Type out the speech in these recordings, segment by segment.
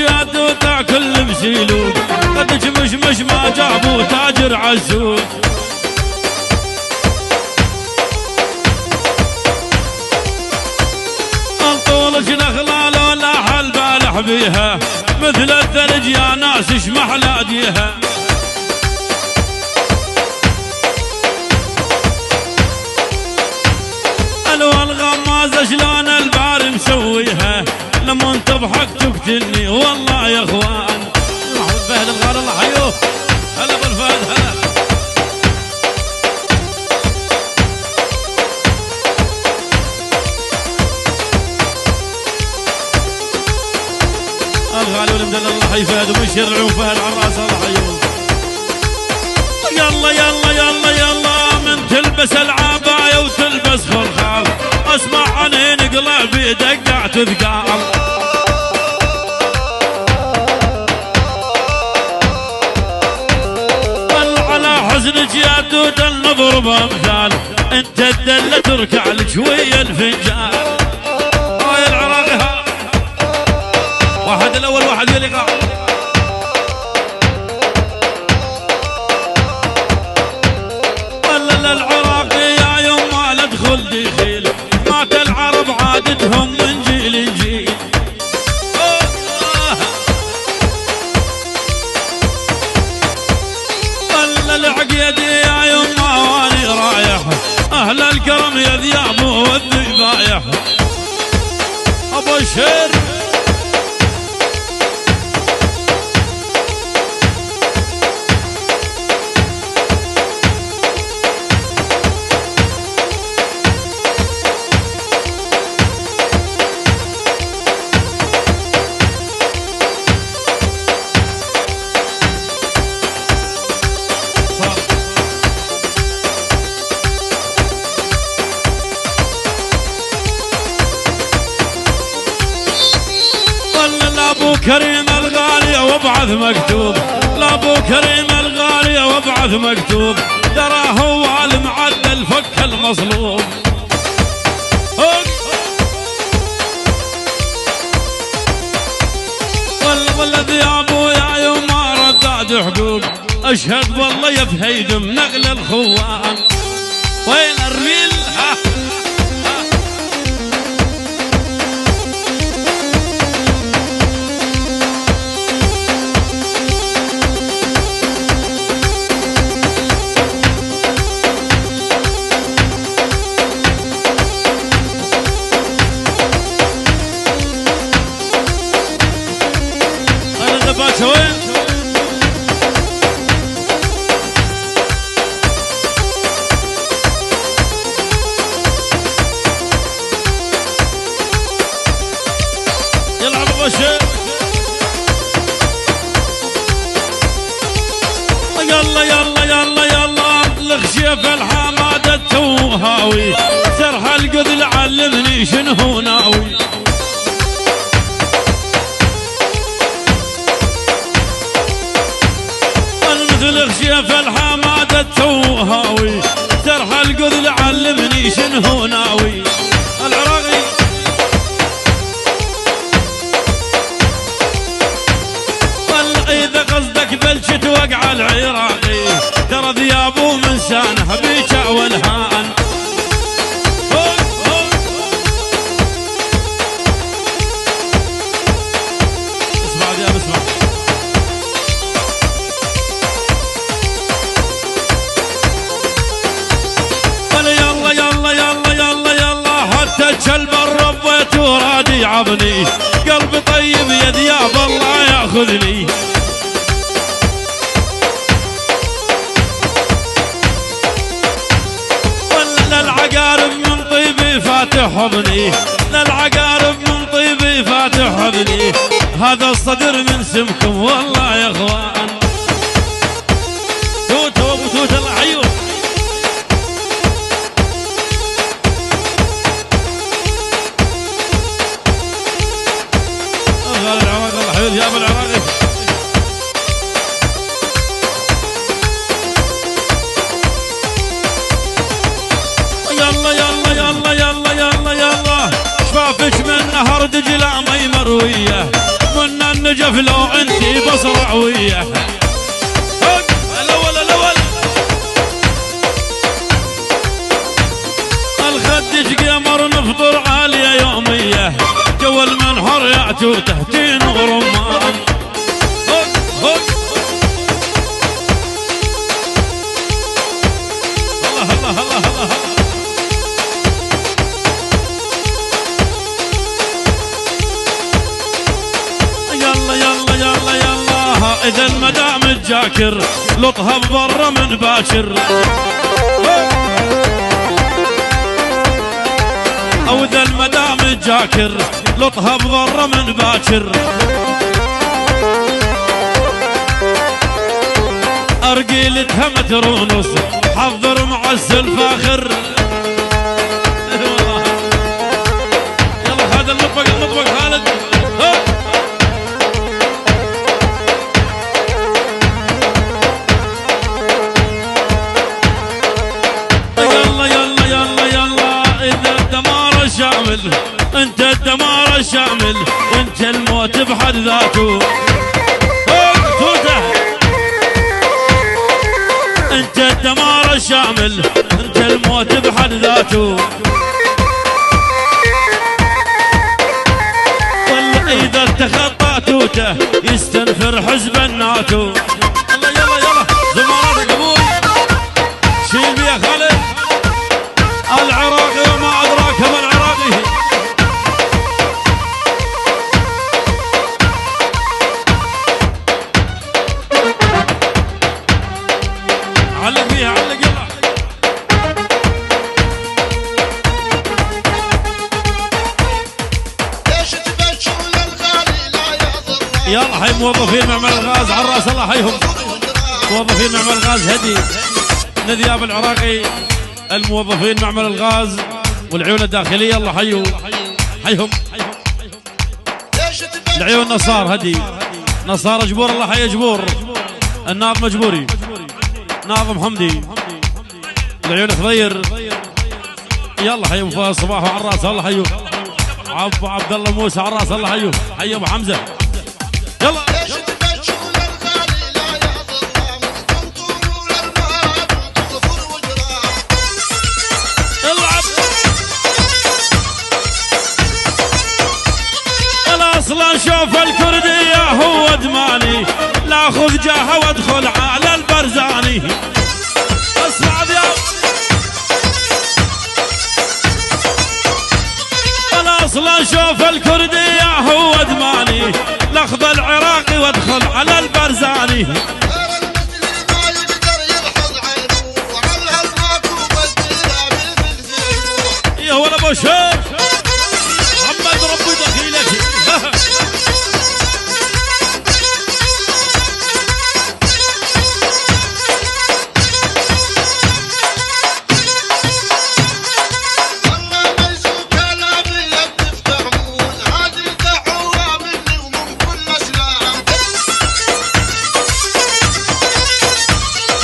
جاد تاكل بسيلوك قدك مش ما جابوا تاجر عالسوق الطولك نخلة لولا حل بالح بيها مثل الثلج يا ناس اش محلاديها والغمازة شلون الباري مسويها لما انت بحق تقتلني والله يا اخوان محمود فهد الغار الله حيوه هلا بالفهد هلا الغالي والمدلل الله حي فهد ومشي العيون فهد على راسه الله حيوه يلا يلا يلا يلا من تلبس العباية وتلبس خلخال اسمع عني نقلع بيدقع تثقال طلع على حزنك يا دود نضرب امثال انت الدلة تركع لك شوية الفنجان هاي العراقي واحد الاول واحد يلقى العراقي يا يما لا ادخل دخيل مات العرب عادتهم من جيل لجيل ولا العقيد يا يما واني رايح اهل الكرم يا ذياب والذبايح ابو الشر ابو كريم الغالي وابعث مكتوب لابو كريم الغالي وابعث مكتوب ترى هو المعدل فك المصلوب والذي ابو يا يما رداد حقوق اشهد والله يفهيد نقل الخوان وين الريل يلعب بشر يلا يلا يلا يلا اطلق شيف الحمادة التوهاوي سرح القذل علمني شنو ناوي المثل شيف الحمادة التوهاوي سرح القذل علمني شنو ناوي العراقي إذا قصدك بلشت وقع العراقي ترى ذيابه من سانه بيشع والهان اسمع ذياب اسمع يلا يلا يلا يلا يلا حتى الكلب الربيت ورادي عبني قلبي طيب يا ذياب الله ياخذني للعقارب من طيبي فاتح حضني للعقارب من طيبي فاتح حضني هذا الصدر من سمكم والله يا اخوان توت وابو توت الله حيوه الغالي العراقي الله حيوه يا ابو العراقي يلا يلا يلا يلا يلا يلا شفافك من نهر دجلة مي مروية من النجف اسلف لو انتي بصرع وياه. الاول الخدش قمر نفطر عاليه يوميه، جو المنحر يعتو تحتين غرمان. الله الله الله. يلا يلا يلا يلا، اذا المدام الجاكر لطها ببرا من باكر، او اذا المدام الجاكر لطها ببرا من باكر. ارجيلتها مترونس حضر معسل فاخر. يلا هذا المطبق خالد. يلا يلا يلا يلا، اذا الدمار الشامل انت الدمار الشامل، انت الموت بحد ذاته. انت الدمار الشامل، انت الموت بحد ذاته. والله اذا اتخطى توته يستنفر حزب الناتو. يلا يلا يلا زماراتك ابوي، شيل بيا خالد. العراقي وما ادراك ما العراقي. علق بيها علق يلا. ليش تبشون الغالي لا يضر؟ يلا حي موظفين معمل الغاز على الراس، الله حيهم. موظفين معمل الغاز هدي نذياب العراقي، الموظفين معمل الغاز والعيون الداخليه، الله حيهم حيهم. العيون نصار هدي، نصار جبور، الله حي جبور. الناظم مجبوري، ناظم حمدي. العيون خضير، يلا حي ابو فؤاد صباح على الراس، الله حيو. ابو عبد الله موسى على الراس، الله حيو. حي ابو حمزه يلا. اصلا شوف الكردية هو ادماني، لا خذ جاها وادخل على البرزاني. اسمع ذياب اصلا شوف الكردية هو ادماني، لاخذ العراقي وادخل على البرزاني. يا ولا ابو شيخ محمد ربي دخيلك.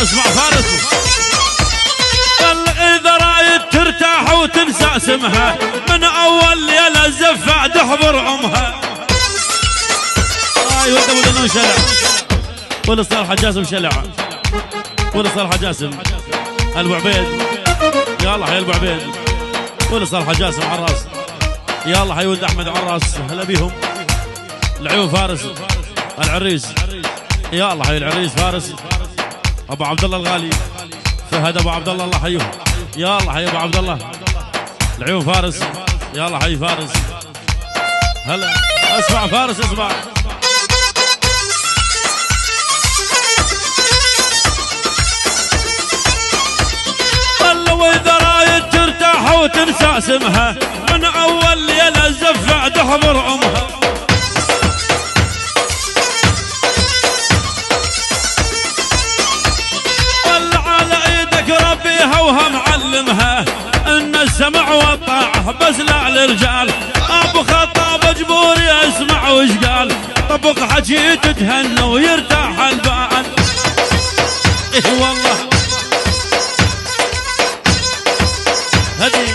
اسمع فارس، اذا رايد ترتاح وتنسى اسمها، من اول ليله الزفه تحضر امها. ايوه ابو ذنون شلع، ولا صالح جاسم شلع، ولا صالح جاسم ابو عبيد. يلا حي ابو عبيد، ولا صالح جاسم على الراس. يلا حي ولد احمد على الراس، هلا بيهم. العيون فارس العريس، يلا حي العريس فارس. ابو عبد الله الغالي فهد ابو عبد الله، الله حيه. يلا حي ابو عبد الله. العيون فارس، يلا حي فارس. هلا اسمع فارس اسمع. والله واذا رايد ترتاح وتنسى اسمها، من اول ليله الزفه تحضر امها. وهم معلمها ان السمع والطاعه بس لا للرجال. ابو خطاب جبوري اسمع وش قال، طبق حكي تتهنى ويرتاح البال. اي والله هدي